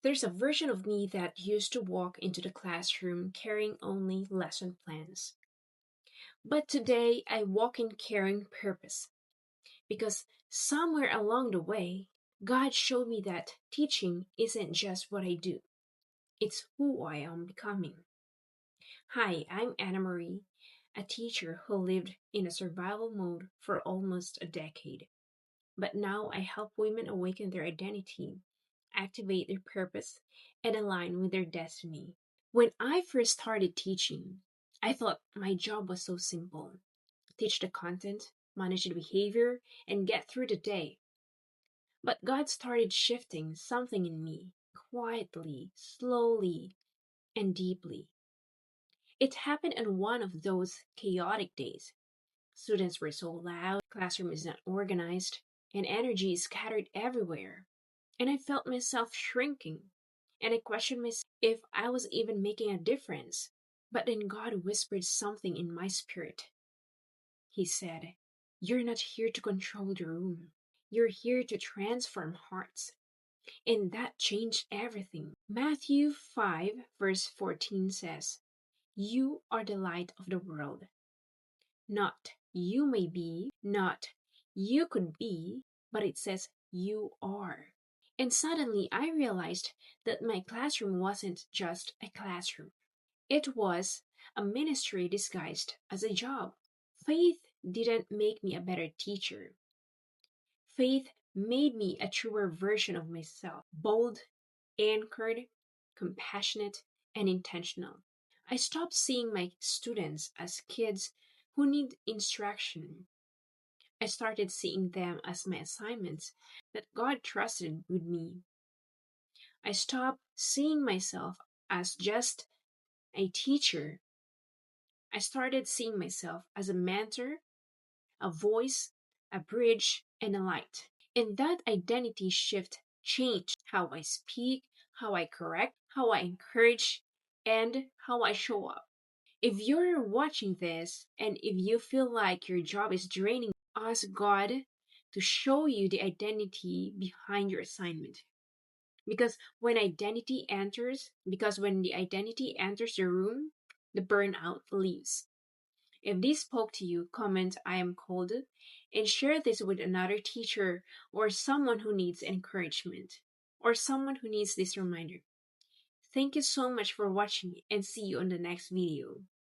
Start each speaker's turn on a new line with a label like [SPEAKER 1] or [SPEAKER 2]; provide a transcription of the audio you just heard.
[SPEAKER 1] There's a version of me that used to walk into the classroom carrying only lesson plans. But today I walk in carrying purpose because somewhere along the way, God showed me that teaching isn't just what I do, it's who I am becoming. Hi, I'm Anna Marie, a teacher who lived in a survival mode for almost a decade. But now I help women awaken their identity, activate their purpose, and align with their destiny. When I first started teaching, I thought my job was so simple: teach the content, manage the behavior, and get through the day. But God started shifting something in me, quietly, slowly, and deeply. It happened on one of those chaotic days. Students were so loud, classroom is not organized, and energy is scattered everywhere. And I felt myself shrinking. And I questioned myself if I was even making a difference. But then God whispered something in my spirit. He said, "You're not here to control the room. You're here to transform hearts." And that changed everything. Matthew 5, verse 14 says, "You are the light of the world." Not "you may be," not "you could be," but it says "you are." And suddenly I realized that my classroom wasn't just a classroom. It was a ministry disguised as a job. Faith didn't make me a better teacher. Faith made me a truer version of myself, bold, anchored, compassionate, and intentional. I stopped seeing my students as kids who need instruction. I started seeing them as my assignments that God trusted with me. I stopped seeing myself as just a teacher. I started seeing myself as a mentor, a voice, a bridge, and a light. And that identity shift changed how I speak, how I correct, how I encourage, and how I show up. If you're watching this and if you feel like your job is draining, ask God to show you the identity behind your assignment. Because when the identity enters the room, the burnout leaves. If this spoke to you, comment "I am called" and share this with another teacher or someone who needs encouragement or someone who needs this reminder. Thank you so much for watching and see you on the next video.